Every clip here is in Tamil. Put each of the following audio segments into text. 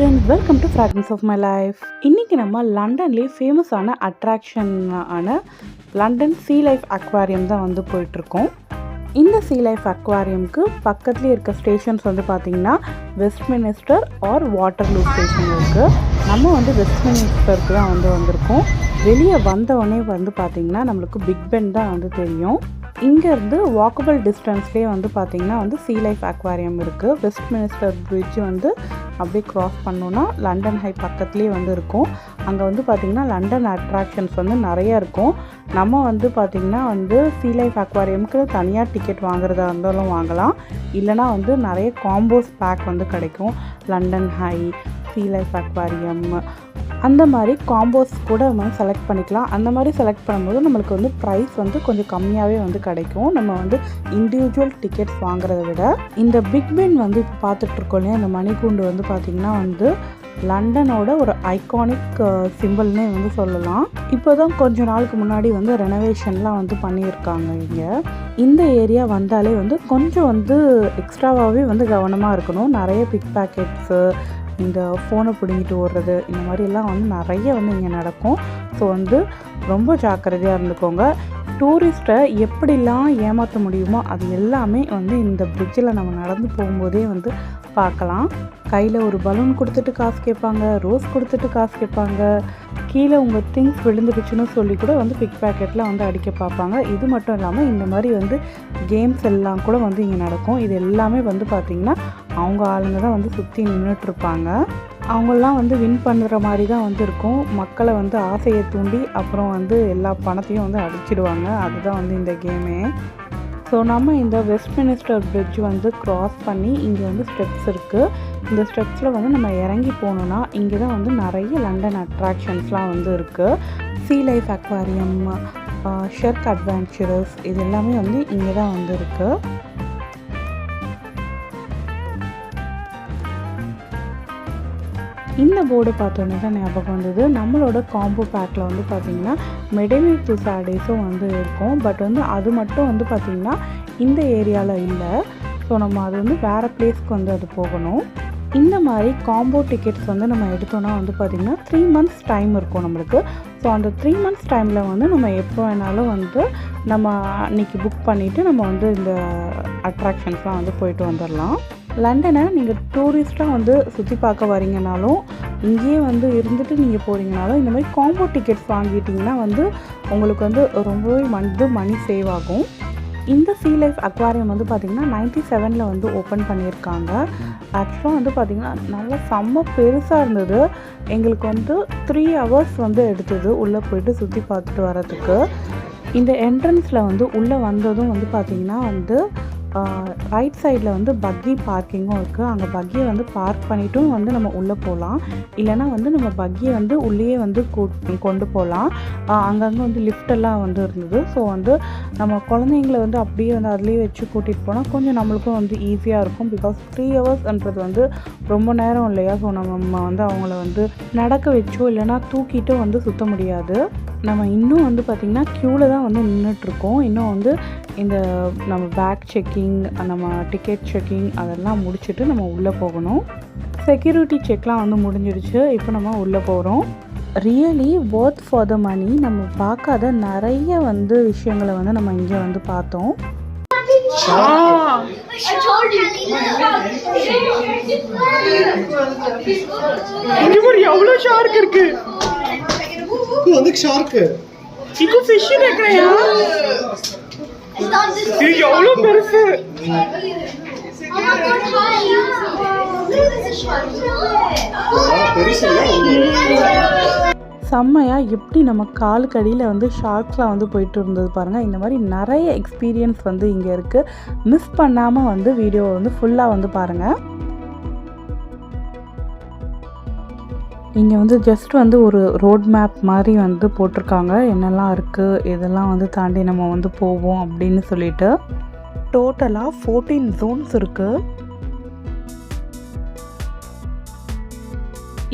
Friends, welcome to fragrance of my life. இன்றைக்கி நம்ம லண்டன்லேயே ஃபேமஸான அட்ராக்ஷனான லண்டன் சீ லைஃப் அக்வாரியம் தான் வந்து போயிட்டுருக்கோம். இந்த சீ லைஃப் அக்வாரியமுக்கு பக்கத்துலேயே இருக்க ஸ்டேஷன்ஸ் வந்து பார்த்திங்கன்னா வெஸ்ட்மினிஸ்டர் ஆர் வாட்டர்லூ ஸ்டேஷன் இருக்குது. நம்ம வந்து வெஸ்ட்மினிஸ்டருக்கு தான் வந்திருக்கோம். வெளியே வந்தவுடனே வந்து பார்த்திங்கன்னா நம்மளுக்கு பிக் பென் தான் வந்து தெரியும். இங்கேருந்து வாக்கபிள் டிஸ்டன்ஸ்லேயே வந்து பார்த்திங்கன்னா வந்து சீ லைஃப் அக்வாரியம் இருக்குது. வெஸ்ட்மினிஸ்டர் பிரிட்ஜ் வந்து அப்படியே க்ராஸ் பண்ணோன்னா லண்டன் ஹை பக்கத்துலேயே வந்து இருக்கும். அங்கே வந்து பார்த்திங்கன்னா லண்டன் அட்ராக்ஷன்ஸ் வந்து நிறையா இருக்கும். நம்ம வந்து பார்த்திங்கன்னா வந்து சீ லைஃப் அக்வாரியமுக்கு தனியாக டிக்கெட் வாங்குறதா இருந்தாலும் வாங்கலாம். இல்லைனா வந்து நிறைய காம்போஸ் பேக் வந்து கிடைக்கும். லண்டன் ஹை, சீ லைஃப் அக்வாரியம் அந்த மாதிரி காம்போஸ் கூட நம்ம செலக்ட் பண்ணிக்கலாம். அந்த மாதிரி செலக்ட் பண்ணும்போது நம்மளுக்கு வந்து ப்ரைஸ் வந்து கொஞ்சம் கம்மியாகவே வந்து கிடைக்கும். நம்ம வந்து இண்டிவிஜுவல் டிக்கெட்ஸ் வாங்குறத விட இந்த பிக் பென் வந்து இப்போ பார்த்துட்ருக்கோம் இல்லையா, இந்த மணிக்கூண்டு வந்து பார்த்திங்கன்னா வந்து லண்டனோட ஒரு ஐகானிக் சிம்பிள்னே வந்து சொல்லலாம். இப்போ தான் கொஞ்ச நாளுக்கு முன்னாடி வந்து ரெனோவேஷன்லாம் வந்து பண்ணியிருக்காங்க. இங்கே இந்த ஏரியா வந்தாலே வந்து கொஞ்சம் வந்து எக்ஸ்ட்ராவாகவே வந்து கவனமாக இருக்கணும். நிறைய பிக் பேக்கெட்ஸு, இந்த ஃபோனை பிடிங்கிட்டு ஓடுறது, இந்த மாதிரிலாம் வந்து நிறைய வந்து இங்கே நடக்கும். ஸோ வந்து ரொம்ப ஜாக்கிரதையாக இருந்துக்கோங்க. டூரிஸ்ட்டை எப்படிலாம் ஏமாற்ற முடியுமோ அது எல்லாமே வந்து இந்த பிரிட்ஜில் நம்ம நடந்து போகும்போதே வந்து பார்க்கலாம். கையில் ஒரு பலூன் கொடுத்துட்டு காசு கேட்பாங்க, ரோஸ் கொடுத்துட்டு காசு கேட்பாங்க, கீழே உங்கள் திங்ஸ் விழுந்துடுச்சுன்னு சொல்லி கூட வந்து பிக் பேக்கெட்டில் வந்து அடிக்க பார்ப்பாங்க. இது மட்டும் இல்லாமல் இந்த மாதிரி வந்து கேம்ஸ் எல்லாம் கூட வந்து இங்கே நடக்கும். இது எல்லாமே வந்து பார்த்திங்கன்னா அவங்க ஆளுங்க தான் வந்து சுற்றி நின்றுட்டுருப்பாங்க. அவங்களாம் வந்து வின் பண்ணுற மாதிரி தான் வந்து இருக்கும். மக்களை வந்து ஆசையை தூண்டி அப்புறம் வந்து எல்லா பணத்தையும் வந்து அடிச்சிடுவாங்க. அதுதான் வந்து இந்த கேமே. ஸோ நம்ம இந்த வெஸ்ட்மினிஸ்டர் பிரிட்ஜ் வந்து க்ராஸ் பண்ணி இங்கே வந்து ஸ்டெப்ஸ் இருக்குது. இந்த ஸ்டெப்ஸில் வந்து நம்ம இறங்கி போகணுன்னா இங்கே தான் வந்து நிறைய லண்டன் அட்ராக்ஷன்ஸ்லாம் வந்து இருக்குது. சீ லைஃப் அக்வாரியம், ஷெர்க் அட்வென்ச்சரஸ், இது எல்லாமே வந்து இங்கே தான் வந்து இருக்குது. இந்த போர்டு பார்த்தோன்னே தான் ஞாபகம் வந்தது. நம்மளோட காம்போ பேக்கில் வந்து பார்த்திங்கன்னா மெடினி துசாடேஸும் வந்து இருக்கும். பட் வந்து அது மட்டும் வந்து பார்த்திங்கன்னா இந்த ஏரியாவில் இல்லை. ஸோ நம்ம அது வந்து வேறு பிளேஸ்க்கு வந்து அது போகணும். இந்த மாதிரி காம்போ டிக்கெட்ஸ் வந்து நம்ம எடுத்தோன்னா வந்து பார்த்திங்கன்னா 3 months டைம் இருக்கும் நம்மளுக்கு. ஸோ அந்த 3 months டைமில் வந்து நம்ம எப்போ வேணாலும் வந்து நம்ம அன்றைக்கி புக் பண்ணிவிட்டு நம்ம வந்து இந்த அட்ராக்ஷன்ஸ்லாம் வந்து போயிட்டு வந்துடலாம். லண்டனை நீங்கள் டூரிஸ்ட்டாக வந்து சுற்றி பார்க்க வரீங்கனாலும், இங்கேயே வந்து இருந்துட்டு நீங்கள் போகிறீங்கனாலும் இந்த மாதிரி காம்போ டிக்கெட்ஸ் வாங்கிட்டிங்கன்னா வந்து உங்களுக்கு வந்து ரொம்பவே மணி சேவ் ஆகும். இந்த சீ லைஃப் அக்வாரியம் வந்து பார்த்திங்கன்னா 97 வந்து ஓப்பன் பண்ணியிருக்காங்க. ஆக்சுவலாக வந்து பார்த்திங்கன்னா நல்லா செம்ம பெருசாக இருந்தது. எங்களுக்கு வந்து 3 hours வந்து எடுத்தது உள்ளே போயிட்டு சுற்றி பார்த்துட்டு வரதுக்கு. இந்த என்ட்ரன்ஸில் வந்து உள்ளே வந்ததும் வந்து பார்த்திங்கன்னா வந்து ரைட் சைடில் வந்து பக்கி பார்க்கிங்கும் இருக்குது. அங்கே பக்கியை வந்து பார்க் பண்ணிவிட்டும் வந்து நம்ம உள்ளே போகலாம். இல்லைனா வந்து நம்ம பக்கியை வந்து உள்ளேயே வந்து கொண்டு போகலாம். அங்கங்கே வந்து லிஃப்டெல்லாம் வந்து இருந்தது. ஸோ வந்து நம்ம குழந்தைங்கள வந்து அப்படியே வந்து அதுலேயே வச்சு கூட்டிகிட்டு போனால் கொஞ்சம் நம்மளுக்கும் வந்து ஈஸியாக இருக்கும். பிகாஸ் 3 hours வந்து ரொம்ப நேரம் இல்லையா. ஸோ நம்ம வந்து அவங்கள வந்து நடக்க வச்சோ இல்லைனா தூக்கிட்டோ வந்து சுற்ற முடியாது. நம்ம இன்னும் வந்து பார்த்திங்கன்னா க்யூவில் தான் வந்து நின்றுட்டுருக்கோம். இன்னும் வந்து இந்த நம்ம பேக் செக்கிங், நம்ம டிக்கெட் செக்கிங் அதெல்லாம் முடிச்சுட்டு நம்ம உள்ளே போகணும். செக்யூரிட்டி செக்லாம் வந்து முடிஞ்சிடுச்சு. இப்போ நம்ம உள்ளே போகிறோம். ரியலி ஒர்த் ஃபார் த மணி. நம்ம பார்க்காத நிறைய வந்து விஷயங்களை வந்து நம்ம இங்கே வந்து பார்த்தோம். எவ்வளோ ஷார்க் இருக்கு. வந்து ஷார்க் இது ஃபிஷ் கேக்குறியா? இது எவ்வளோ பெருசு. செம்மையாக எப்படி நம்ம காலுக்கு அடியில் வந்து ஷார்க்ஸ்லாம் வந்து போயிட்டு இருந்தது பாருங்கள். இந்த மாதிரி நிறைய எக்ஸ்பீரியன்ஸ் வந்து இங்கே இருக்குது. மிஸ் பண்ணாமல் வந்து வீடியோவை வந்து ஃபுல்லாக வந்து பாருங்கள். இங்கே வந்து ஜஸ்ட் வந்து ஒரு ரோட் மேப் மாதிரி வந்து போட்டிருக்காங்க. என்னெல்லாம் இருக்குது, இதெல்லாம் வந்து தாண்டி நம்ம வந்து போவோம் அப்படின்னு சொல்லிட்டு. டோட்டலாக 14 zones இருக்குது.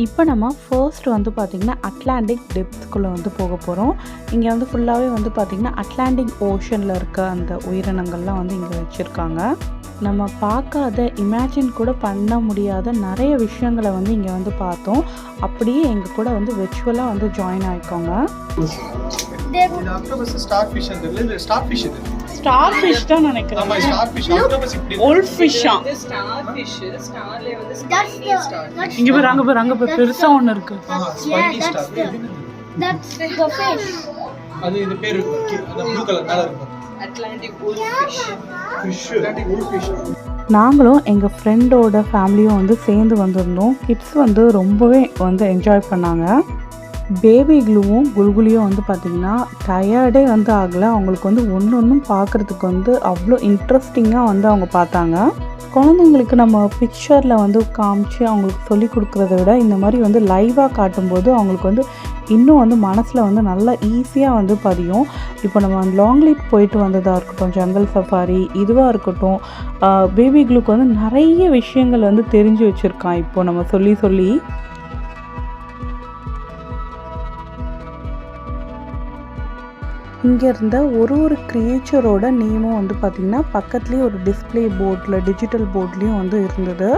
இப்போ நம்ம ஃபர்ஸ்ட் வந்து பார்த்திங்கன்னா அட்லாண்டிக் டெப்த்ஸ்குள்ளே வந்து போக போகிறோம். இங்கே வந்து ஃபுல்லாகவே வந்து பார்த்திங்கன்னா அட்லாண்டிக் ஓஷனில் இருக்க அந்த உயிரினங்கள்லாம் வந்து இங்கே வச்சுருக்காங்க. நம்ம பார்க்காத இமேஜின் கூட பண்ண முடியாத நிறைய விஷயங்களை வந்து இங்கே வந்து பார்த்தோம். அப்படியே எங்கள் கூட வந்து விர்ச்சுவலாக வந்து ஜாயின் ஆகிக்கோங்க. இது ஆக்டோபஸ் ஸ்டார் ஃபிஷ் அந்த இல்ல ஸ்டார் ஃபிஷ் இது. ஸ்டார் ஃபிஷ் தான் நினைக்கிறேன். ஆமா ஸ்டார் ஃபிஷ் ஆக்டோபஸ் இப்படி ஓல்ட் ஃபிஷ்ஷா? ஸ்டார் ஃபிஷ் ஸ்டார்ல வந்து ஸ்பைனி ஸ்டார். இங்க பாரு அங்க பாரு பெருசா ஒன்னு இருக்கு. Spiny star. That's the fish. அது இது பேரு அந்த ப்ளூ கலர் மேல இருக்கும். Atlantic wolf fish. Fish Atlantic wolf fish. நாங்களும் எங்கள் ஃப்ரெண்டோட ஃபேமிலியும் வந்து சேர்ந்து வந்திருந்தோம். கிட்ஸ் வந்து ரொம்பவே வந்து என்ஜாய் பண்ணாங்க. பேபி க்ளூவும் குல்குலியும் வந்து பார்த்திங்கன்னா டயர்டே வந்து ஆகலை. அவங்களுக்கு வந்து ஒன்றும் பார்க்குறதுக்கு வந்து அவ்வளோ இன்ட்ரெஸ்டிங்காக வந்து அவங்க பார்த்தாங்க. குழந்தைங்களுக்கு நம்ம பிக்சரில் வந்து காமிச்சு அவங்களுக்கு சொல்லி கொடுக்குறத விட இந்த மாதிரி வந்து லைவாக காட்டும்போது அவங்களுக்கு வந்து இன்னும் வந்து மனசில் வந்து நல்லா ஈஸியாக வந்து பதியும். இப்போ நம்ம லாங் லைட் போயிட்டு வந்ததாக இருக்கட்டும், ஜங்கல் சஃபாரி இதுவாக இருக்கட்டும், பேபி க்ளூக்கு வந்து நிறைய விஷயங்கள் வந்து தெரிஞ்சு வச்சுருக்கான் இப்போ நம்ம சொல்லி. இங்கே இருந்த ஒரு க்ரியேச்சரோட நேமும் வந்து பார்த்திங்கன்னா பக்கத்துலேயே ஒரு டிஸ்பிளே போர்டில் டிஜிட்டல் போர்ட்லேயும் வந்து இருந்தது.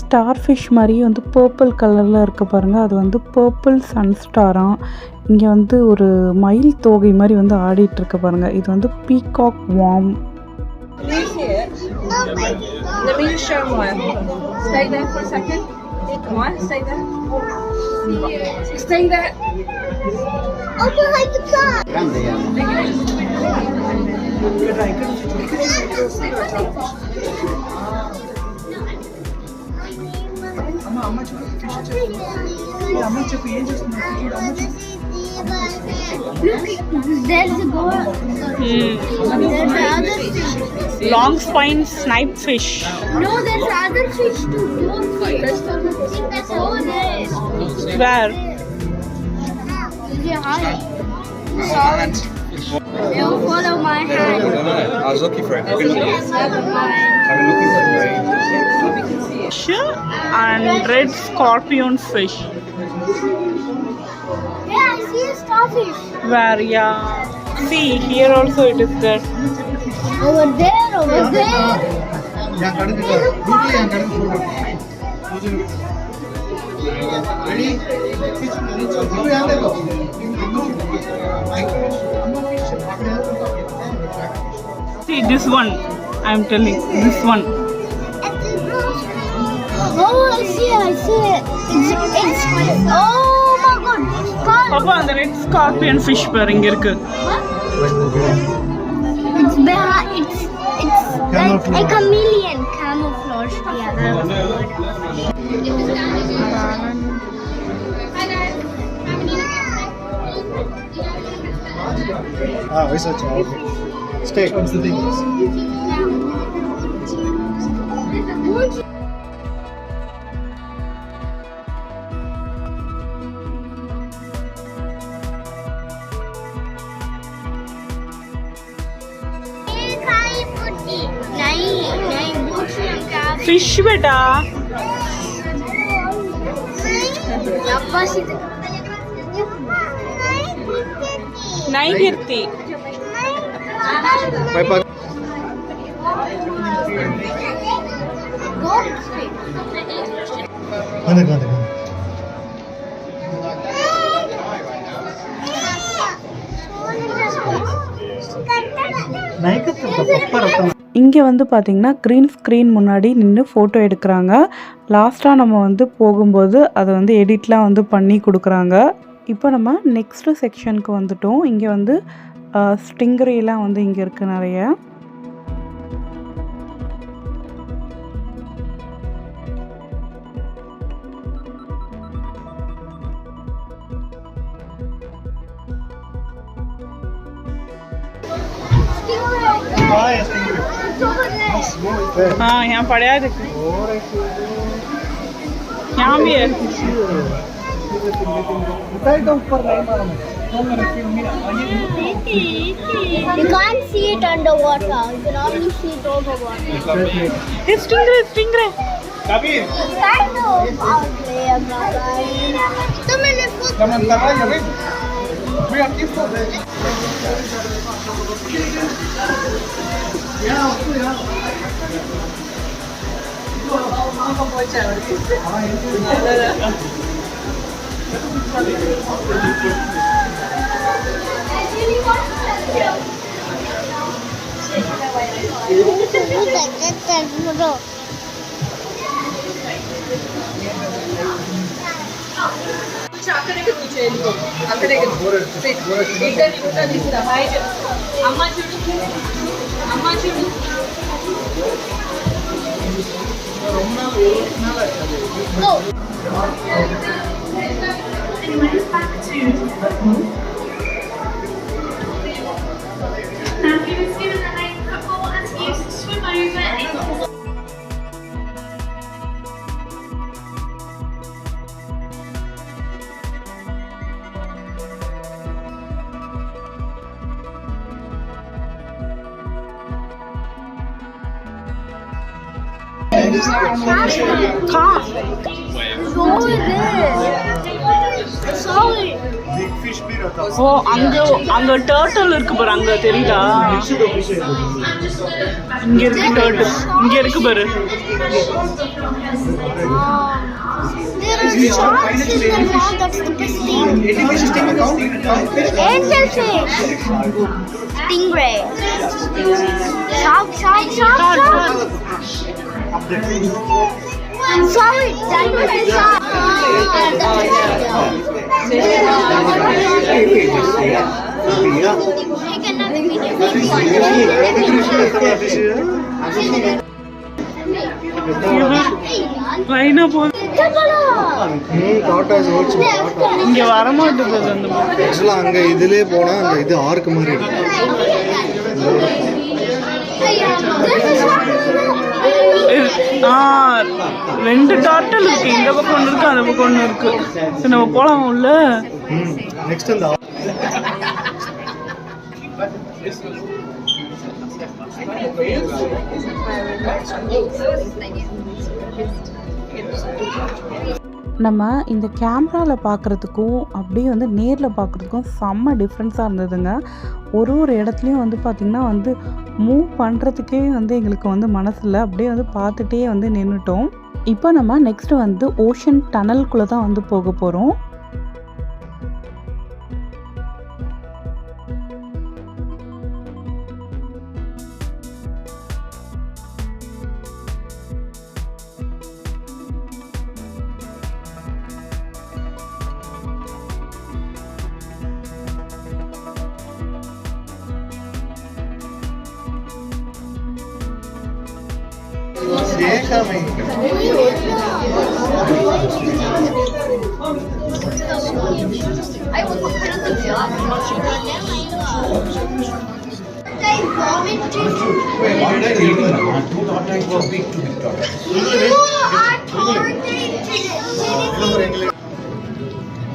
ஸ்டார் ஃபிஷ் மாதிரி வந்து பர்பிள் கலரில் இருக்க பாருங்கள், அது வந்து பர்பிள் சன்ஸ்டாராம். இங்கே வந்து ஒரு மயில் தோகை மாதிரி வந்து ஆடிட்டுருக்க பாருங்கள், இது வந்து peacock warm. Let me show one. Stay there for a second. Come on, stay there. Stay there. Open like the plant. అమ్మ చెప్పు ఫిష్ చెప్పు అమ్మ చెప్పు ఏం చేస్తున్నావు చూడు అమ్మ చెప్పు There's a gold. There's other fish. Long spine snipe fish. No, there's other fish too. Oh, there. Where? Yeah, hi. Sorry. You follow my hand. I was looking for it. Never mind. I've been looking for it. Fish and red scorpion fish. Yeah, I see a starfish. Where? Yeah. See, here also it is there. Over there, over there. ഞാൻ കടന്നില്ല വീട്ടിൽ ഞാൻ കടന്നു റെഡി ഇപ്പോൾ ഞാൻ देखो See this one. I am telling this one. Oh, I see it. It's oh my god. Papa, அந்த red scorpion fish பாரு இங்க இருக்கு. It's behind. It's like a chameleon camouflage. Yeah, that's research okay stay comes the thing Fish beta. Naigirti. bye bye இங்கே வந்து பார்த்திங்கன்னா க்ரீன் ஸ்க்ரீன் முன்னாடி நின்று ஃபோட்டோ எடுக்கிறாங்க. லாஸ்ட்டாக நம்ம வந்து போகும்போது அதை வந்து எடிட்லாம் வந்து பண்ணி கொடுக்குறாங்க. இப்போ நம்ம நெக்ஸ்ட்டு செக்ஷனுக்கு வந்துட்டோம். இங்கே வந்து ஸ்டிங்கரேலாம் வந்து இங்கே இருக்குது நிறைய. हाँ यहाँ पड़ा है देखो यहाँ भी है You can't see it underwater. You can only see it over water. Stingray Kind of out there, అక్కడికి కూర్చోండి అక్కడికి ఇద్దరు తీస్తా హాయ్ అమ్మ చూడు అమ్మ చూడు He was given the name couple and he used to swim over in ஓ அங்க டர்ட்டில் இருக்கு பாரு அங்க தெரியுதா இங்க இருக்கு டர்ட்டில் இங்க இருக்கு பாரு There are sharks in the pond. That's the best thing. Angel fish. Stingray. Shark. Sorry, that was a shark. Take another video. லைனா போகுது இங்க வர மாட்டேங்குது அந்த ஆக்சுவலா அங்க இதுலயே போனா அந்த இது ஆர்க் மாதிரி இருக்கு. ரெண்டு டார்டல் இருக்கு இந்த பக்கம் ஒன்று இருக்கு அந்த பக்கம் ஒன்று இருக்கு. சரி நம்ம போலாம் உள்ள. நெக்ஸ்ட் அந்த நம்ம இந்த கேமராவில் பார்க்குறதுக்கும் அப்படியே வந்து நேரில் பார்க்குறதுக்கும் செம்ம டிஃப்ரென்ஸாக இருந்ததுங்க. ஒரு இடத்துலையும் வந்து பார்த்திங்கன்னா வந்து மூவ் பண்ணுறதுக்கே வந்து எங்களுக்கு வந்து மனசில் அப்படியே வந்து பார்த்துட்டே வந்து நின்றுட்டோம். இப்போ நம்ம நெக்ஸ்ட்டு வந்து ஓஷன் டனல்குள்ளே தான் வந்து போக போகிறோம்.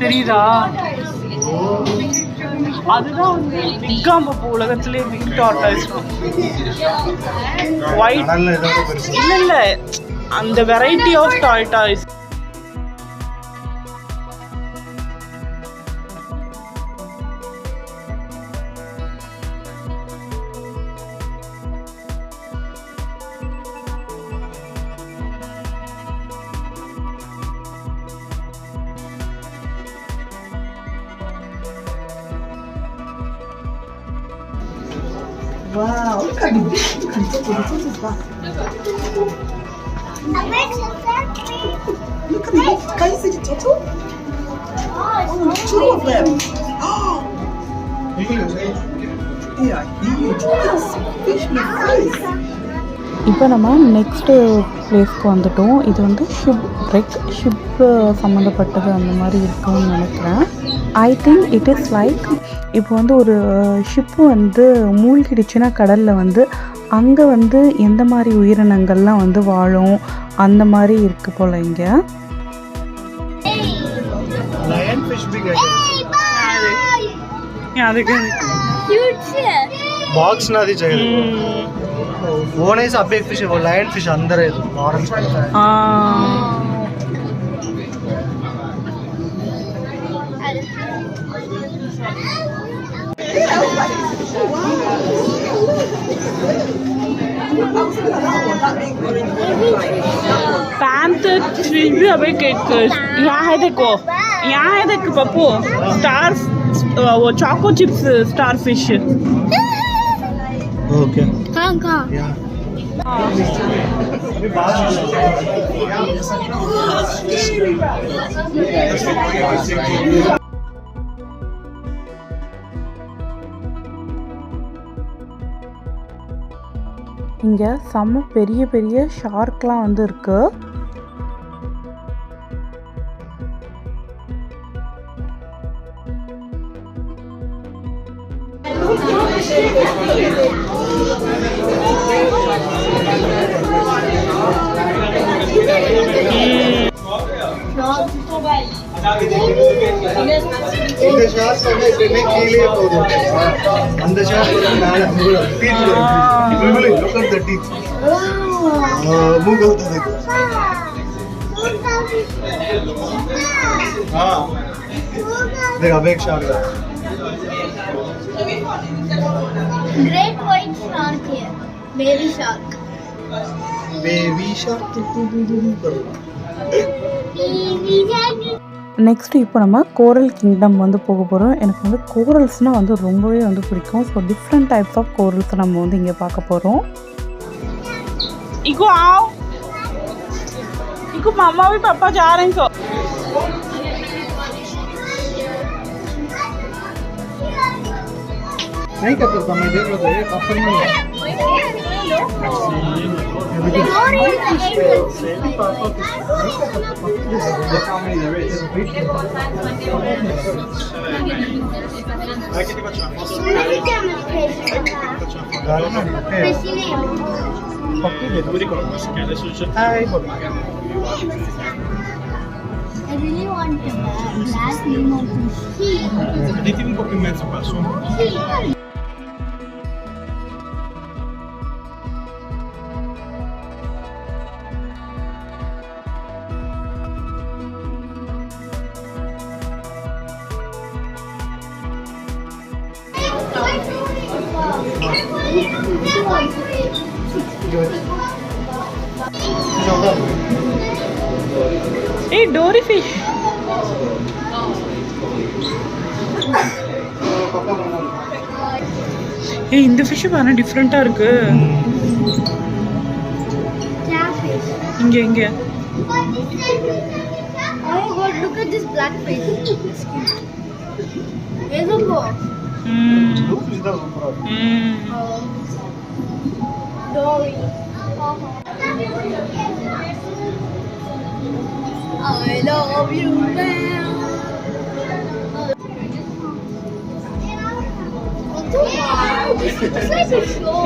தெரியுதா அதுதான் பிக்காம்பு உலகத்திலே பிக் டார்டாய்ஸ் ஒயிட் இல்ல அந்த variety of tortoise. Wow, look at the big turtle. This is that. Look at the big. Can you see the turtle? Oh, two of them. Oh, they are huge. Look at this fish with eyes. இப்போ நம்ம நெக்ஸ்ட்டு பிளேஸ்க்கு வந்துட்டோம். இது வந்து ஷிப்பு சம்மந்தப்பட்டது அந்த மாதிரி இருக்குன்னு நினைக்கிறேன். I think it is like இப்போ வந்து ஒரு ஷிப்பு வந்து மூழ்கிடுச்சுன்னா கடலில் வந்து அங்கே வந்து எந்த மாதிரி உயிரினங்கள்லாம் வந்து வாழும் அந்த மாதிரி இருக்கு போல் இங்கே. அதுக்கு बॉक्स ना दी चाहिए वो नहीं सब एक फिश है वो लायन फिश अंदर है ऑरेंज कलर का पैंथर फिश भी अभी यहाँ है देखो पप्पू स्टार वो choco chips star fish. Okay कहाँ இங்கே செம்ம பெரிய பெரிய ஷார்க்லாம் வந்து இருக்கு. இந்த ஷார்ட் வந்து இப்படியே கீழே போகுது அந்த ஷார்ட் வந்து மேல டீத் வரும் look at the teeth move out the हां देख अब एक शार्क है Great white shark here. Baby shark. Baby shark Baby shark. Next இப்போ நம்ம கோரல் கிங்டம் வந்து போக போகிறோம். எனக்கு வந்து கோரல்ஸ்னால் வந்து ரொம்பவே வந்து பிடிக்கும். So different types of corals நம்ம வந்து இங்கே பார்க்க போகிறோம். इको आओ इको मामा भी पापा जा रहे हैं तो नहीं करता था मैं देख रहा था ये पत्थर में I really want the black Nemo fish. Deiti un po' più in mezzo qua su. ए डोरी फिश ஏ இந்த ஃபிஷ் பாரு டிஃப்ரெண்டா இருக்கு. Catfish. இங்க Oh my god, look at this black fish. There's a box. Dory. I love you, man. Wow, this is like a show.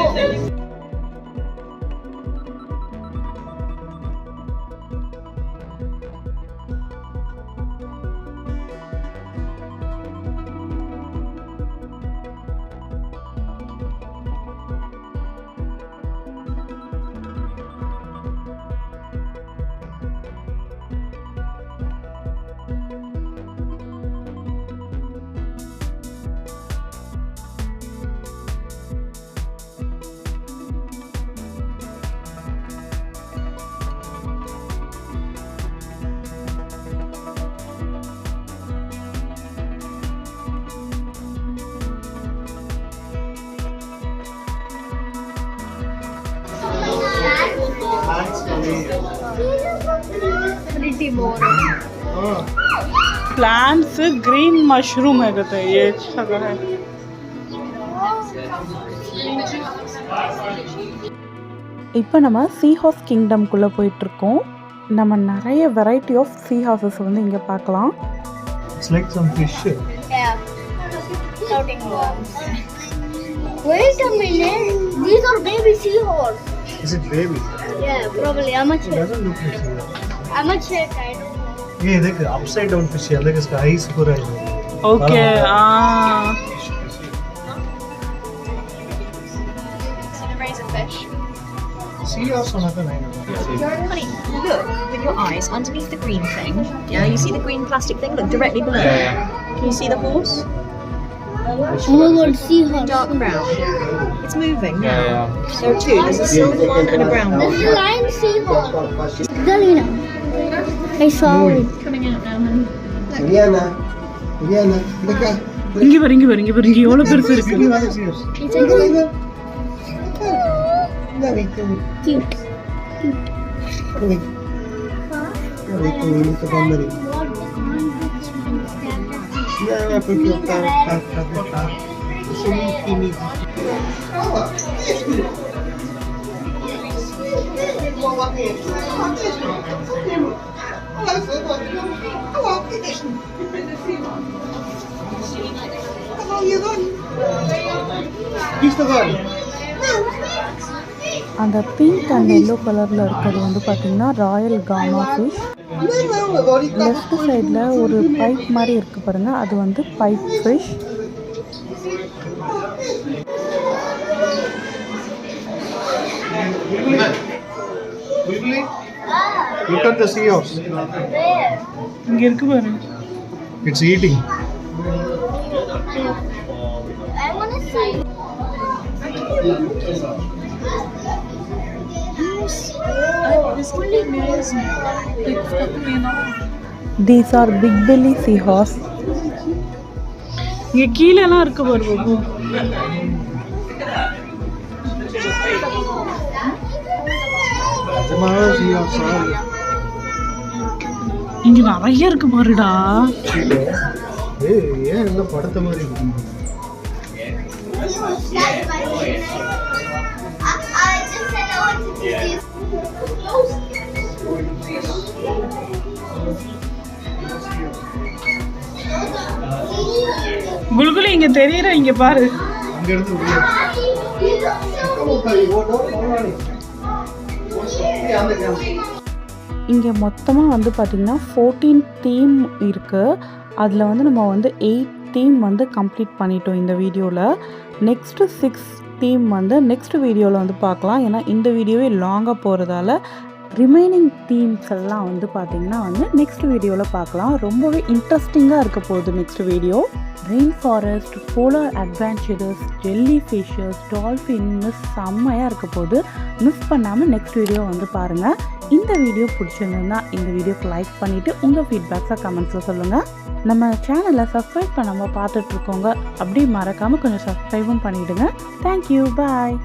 Pretty boring. Plants green mushroom है कहते हैं ये अच्छा है। இப்போ நம்ம சீ ஹார்ஸ் கிங்டம்குள்ளே போயிட்டுருக்கோம். நம்ம நிறைய வெரைட்டி ஆஃப் சீ ஹார்ஸஸ் வந்து இங்கே பார்க்கலாம். It's like some fish. Yeah. Floating worms. Wait a minute. These are baby seahorse. Is it baby? Yeah, probably. How much? It doesn't look like seahorse. How much? I don't know. ये देख upside down fish है, देख इसका eyes पूरा है. Okay Raise a fish. Seahorse होना था नहीं. Honey, look with your eyes underneath the green thing. Yeah, you see the green plastic thing? Look directly below. Can you see the horse? Oh my god, seahorse. Dark brown. It's moving now. There are two. There's a silver one and a brown one. There's a lion seahorse. Galina. I saw it. Coming out now, honey. Rihanna, look at. இங்கே பாரு இங்கே பாரு இங்கே பாரு இங்கே எவ்வளோ பெருசு இருக்கு. Seahorse. It's actually Very cool. cute. Very cool. It's a boundary. Yeah, porque tá. Isso é infinito. Isto agora. அந்த பிங்க் அண்ட் எல்லோ கலரில் இருக்கிறது வந்து பார்த்திங்கன்னா ராயல் காமா ஃபிஷ். லெஃப்ட் சைடில் ஒரு பைப் மாதிரி இருக்குது பாருங்கள், அது வந்து pipe fish. Look at the seahorse. இங்கே இருக்கு பாருங்க. It's eating. I want to see. There's only males now. They've got to be enough. These are big belly seahorse. இங்கே கீழெல்லாம் இருக்கு பாரு பாபு. இங்க நிறைய இருக்கு பாருடா. ஏன் இந்த படத்தை மாதிரி இருக்கு? I just said I want to see this. குல்குலி இங்க தெரியற இங்க பாரு. அங்க இருந்து இங்கே மொத்தமாக வந்து பார்த்திங்கன்னா 14 தீம் இருக்குது. அதில் வந்து நம்ம வந்து 8 தீம் வந்து கம்ப்ளீட் பண்ணிட்டோம் இந்த வீடியோவில். நெக்ஸ்ட்டு 6 தீம் வந்து நெக்ஸ்ட் வீடியோவில் வந்து பார்க்கலாம். ஏன்னா இந்த வீடியோவே லாங்காக போகிறதால ரிமைனிங் தீம்ஸ் எல்லாம் வந்து பார்த்திங்கன்னா வந்து நெக்ஸ்ட் வீடியோவில் பார்க்கலாம். ரொம்பவே இன்ட்ரெஸ்டிங்காக இருக்க போகுது next video. Rain forest, polar adventurous, jelly fishes, டால்ஃபின்னு செம்மையாக இருக்க போது. மிஸ் பண்ணாமல் நெக்ஸ்ட் வீடியோ வந்து பாருங்கள். இந்த வீடியோ பிடிச்சிருந்ததுன்னா இந்த வீடியோக்கு லைக் பண்ணிவிட்டு உங்கள் ஃபீட்பேக்ஸை கமெண்ட்ஸில் சொல்லுங்கள். நம்ம சேனலை சப்ஸ்கிரைப் பண்ணாமல் பார்த்துட்ருக்கோங்க, அப்படியே மறக்காமல் கொஞ்சம் சப்ஸ்கிரைபும் பண்ணிவிடுங்க. தேங்க்யூ, பாய்.